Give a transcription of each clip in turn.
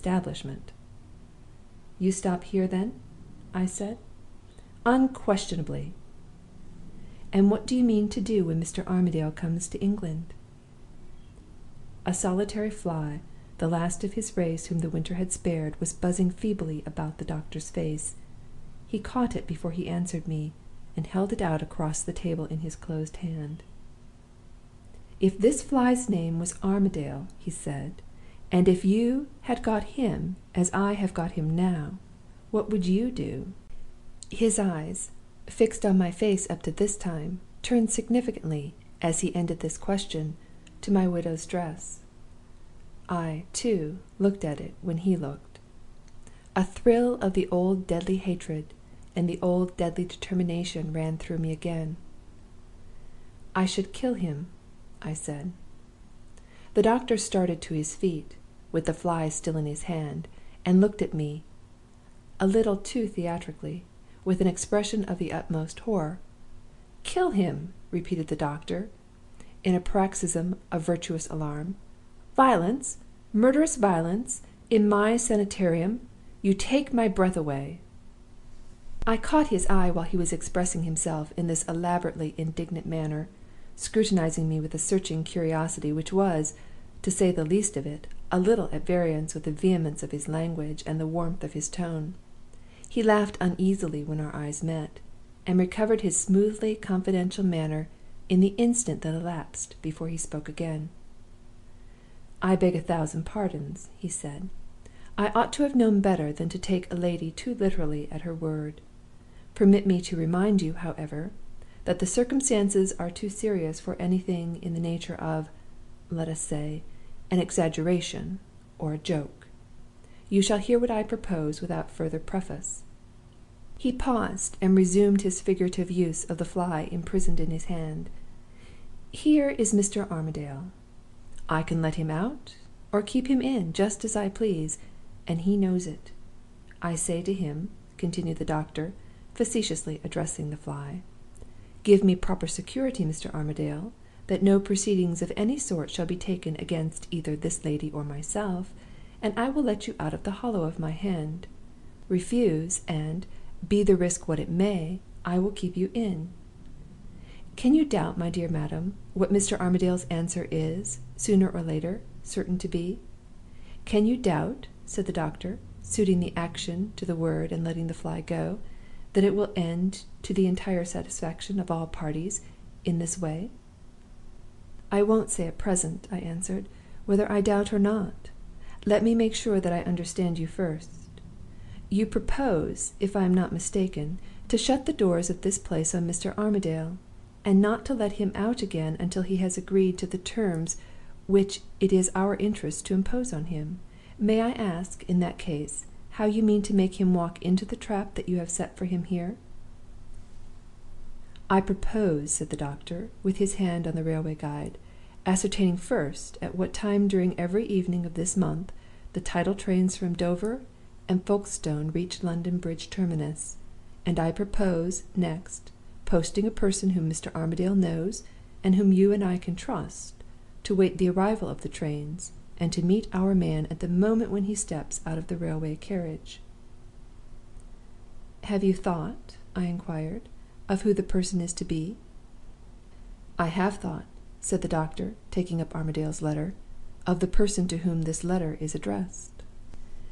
establishment. "You stop here, then?" I said. "Unquestionably." "And what do you mean to do when Mr. Armadale comes to England?" A solitary fly, the last of his race whom the winter had spared, was buzzing feebly about the doctor's face. He caught it before he answered me, and held it out across the table in his closed hand. "If this fly's name was Armadale," he said, "and if you had got him as I have got him now, what would you do?" His eyes, fixed on my face up to this time, turned significantly, as he ended this question, to my widow's dress. I, too, looked at it when he looked. A thrill of the old deadly hatred and the old deadly determination ran through me again. "I should kill him," I said. The doctor started to his feet, with the fly still in his hand, and looked at me, a little too theatrically, with an expression of the utmost horror. "Kill him!" repeated the doctor, in a paroxysm of virtuous alarm. "Violence, murderous violence, in my sanitarium! You take my breath away!" I caught his eye while he was expressing himself in this elaborately indignant manner, scrutinizing me with a searching curiosity which was, to say the least of it, a little at variance with the vehemence of his language and the warmth of his tone. He laughed uneasily when our eyes met, and recovered his smoothly confidential manner in the instant that elapsed before he spoke again. "I beg 1,000 pardons," he said. "I ought to have known better than to take a lady too literally at her word. Permit me to remind you, however, that the circumstances are too serious for anything in the nature of, let us say, an exaggeration or a joke. You shall hear what I propose without further preface." He paused, and resumed his figurative use of the fly imprisoned in his hand. "Here is Mr. Armadale. I can let him out or keep him in, just as I please, and he knows it. I say to him," continued the doctor, facetiously addressing the fly, "'Give me proper security, Mr. Armadale, that no proceedings of any sort shall be taken against either this lady or myself, and I will let you out of the hollow of my hand. Refuse, and, be the risk what it may, I will keep you in.' Can you doubt, my dear madam, what Mr. Armadale's answer is, sooner or later, certain to be? Can you doubt," said the doctor, suiting the action to the word and letting the fly go, "that it will end to the entire satisfaction of all parties in this way?" "I won't say at present," I answered, "whether I doubt or not. Let me make sure that I understand you first. You propose, if I am not mistaken, to shut the doors of this place on Mr. Armadale, and not to let him out again until he has agreed to the terms which it is our interest to impose on him. May I ask, in that case, how you mean to make him walk into the trap that you have set for him here?" "I propose," said the doctor, with his hand on the railway guide, "ascertaining first at what time during every evening of this month the tidal trains from Dover and Folkestone reach London Bridge terminus; and I propose, next, posting a person whom Mr. Armadale knows, and whom you and I can trust, to wait the arrival of the trains, and to meet our man at the moment when he steps out of the railway carriage." "Have you thought," I inquired, "of who the person is to be?" "I have thought," said the doctor, taking up Armadale's letter, "of the person to whom this letter is addressed."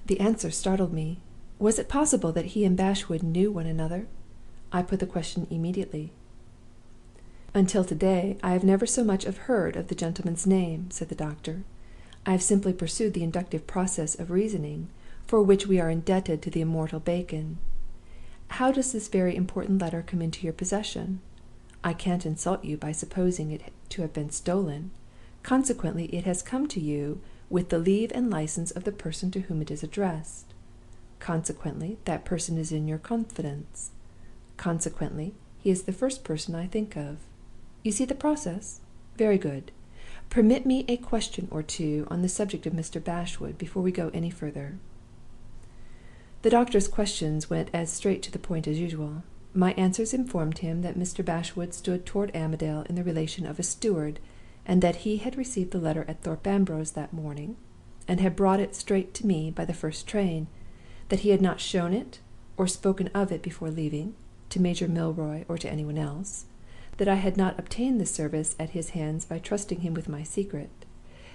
The answer startled me. Was it possible that he and Bashwood knew one another? I put the question immediately. "Until to-day I have never so much as heard of the gentleman's name," said the doctor. "I have simply pursued the inductive process of reasoning, for which we are indebted to the immortal Bacon. How does this very important letter come into your possession? I can't insult you by supposing it to have been stolen; consequently it has come to you with the leave and license of the person to whom it is addressed. Consequently that person is in your confidence. Consequently he is the first person I think of. You see the process? Very good. Permit me a question or two on the subject of Mr. Bashwood before we go any further." The doctor's questions went as straight to the point as usual. My answers informed him that Mr. Bashwood stood toward Armadale in the relation of a steward, and that he had received the letter at Thorpe Ambrose that morning, and had brought it straight to me by the first train, that he had not shown it or spoken of it before leaving, to Major Milroy or to anyone else, that I had not obtained this service at his hands by trusting him with my secret,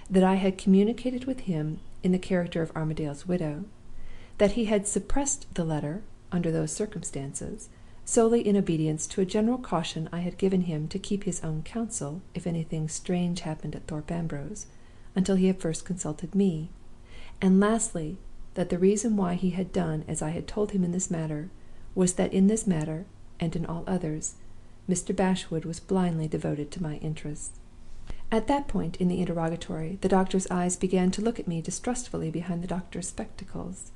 that I had communicated with him in the character of Armadale's widow, that he had suppressed the letter, under those circumstances, solely in obedience to a general caution I had given him to keep his own counsel if anything strange happened at Thorpe Ambrose, until he had first consulted me, and lastly, that the reason why he had done as I had told him in this matter was that in this matter, and in all others, Mr. Bashwood was blindly devoted to my interests. At that point in the interrogatory the doctor's eyes began to look at me distrustfully behind the doctor's spectacles.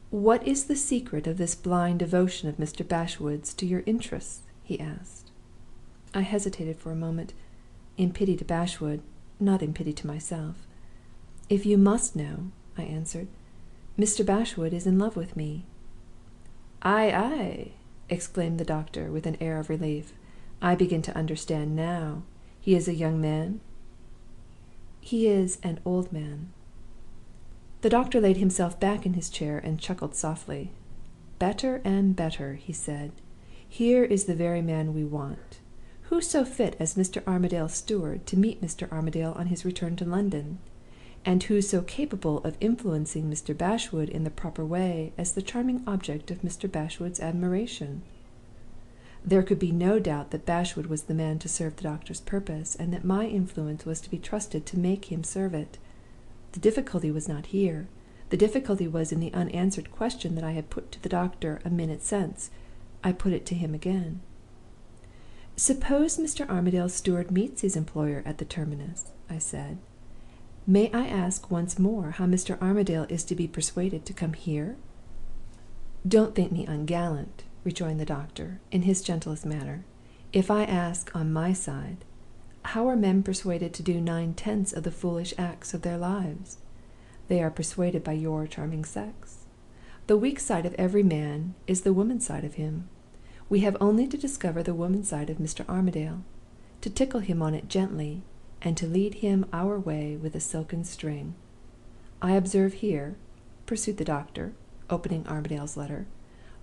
"What is the secret of this blind devotion of Mr. Bashwood's to your interests?" he asked. I hesitated for a moment, in pity to Bashwood, not in pity to myself. "If you must know," I answered, "Mr. Bashwood is in love with me." "Ay, ay!" exclaimed the doctor, with an air of relief. "I begin to understand now. He is a young man?" "He is an old man." The doctor laid himself back in his chair and chuckled softly. "Better and better," he said. "Here is the very man we want. Who so fit as Mr. Armadale's steward to meet Mr. Armadale on his return to London? And who so capable of influencing Mr. Bashwood in the proper way as the charming object of Mr. Bashwood's admiration?" There could be no doubt that Bashwood was the man to serve the doctor's purpose, and that my influence was to be trusted to make him serve it. The difficulty was not here. The difficulty was in the unanswered question that I had put to the doctor a minute since. I put it to him again. "Suppose Mr. Armadale's steward meets his employer at the terminus," I said. "May I ask once more how Mr. Armadale is to be persuaded to come here?" "Don't think me ungallant," rejoined the doctor, in his gentlest manner, "if I ask, on my side, how are men persuaded to do 9/10 of the foolish acts of their lives? They are persuaded by your charming sex. The weak side of every man is the woman side of him. We have only to discover the woman side of Mr. Armadale, to tickle him on it gently, and to lead him our way with a silken string. I observe here," pursued the doctor, opening Armadale's letter,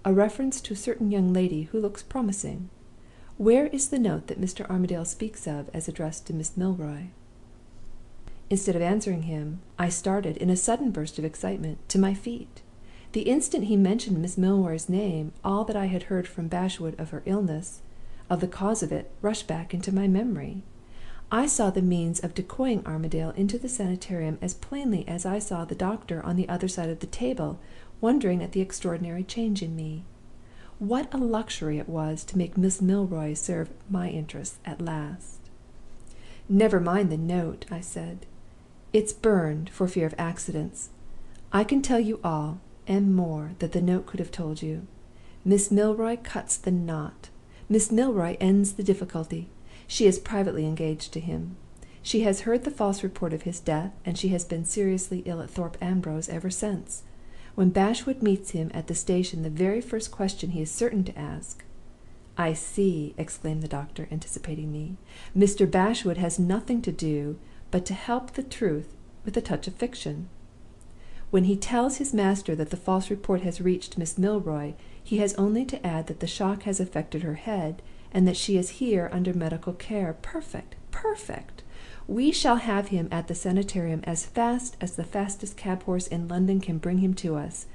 "a reference to a certain young lady who looks promising. Where is the note that Mr. Armadale speaks of as addressed to Miss Milroy?" Instead of answering him, I started, in a sudden burst of excitement, to my feet. The instant he mentioned Miss Milroy's name, all that I had heard from Bashwood of her illness, of the cause of it, rushed back into my memory. I saw the means of decoying Armadale into the sanitarium as plainly as I saw the doctor on the other side of the table, wondering at the extraordinary change in me. What a luxury it was to make Miss Milroy serve my interests at last! "Never mind the note," I said. "It's burned, for fear of accidents. I can tell you all, and more, that the note could have told you. Miss Milroy cuts the knot. Miss Milroy ends the difficulty. She is privately engaged to him. She has heard the false report of his death, and she has been seriously ill at Thorpe Ambrose ever since. When Bashwood meets him at the station, the very first question he is certain to ask—" "I see," exclaimed the doctor, anticipating me. "Mr. Bashwood has nothing to do but to help the truth with a touch of fiction. When he tells his master that the false report has reached Miss Milroy, he has only to add that the shock has affected her head, and that she is here under medical care. Perfect! Perfect! We shall have him at the sanitarium as fast as the fastest cab horse in London can bring him to us.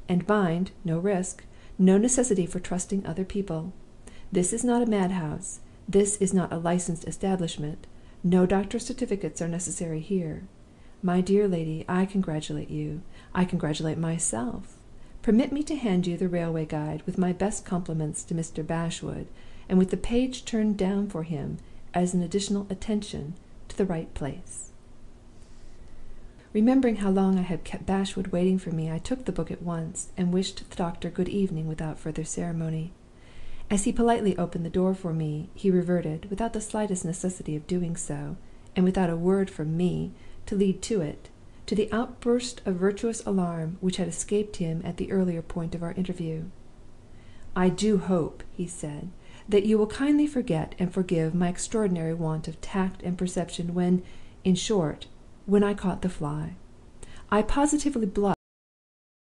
And mind, no risk, no necessity for trusting other people. This is not a madhouse. This is not a licensed establishment. No doctor's certificates are necessary here. My dear lady, I congratulate you. I congratulate myself. Permit me to hand you the railway guide, with my best compliments to Mr. Bashwood, and with the page turned down for him as an additional attention to the right place." Remembering how long I had kept Bashwood waiting for me, I took the book at once, and wished the doctor good evening without further ceremony. As he politely opened the door for me, he reverted, without the slightest necessity of doing so, and without a word from me to lead to it, to the outburst of virtuous alarm which had escaped him at the earlier point of our interview. "I do hope," he said, "that you will kindly forget and forgive my extraordinary want of tact and perception when, in short, when I caught the fly. I positively blushed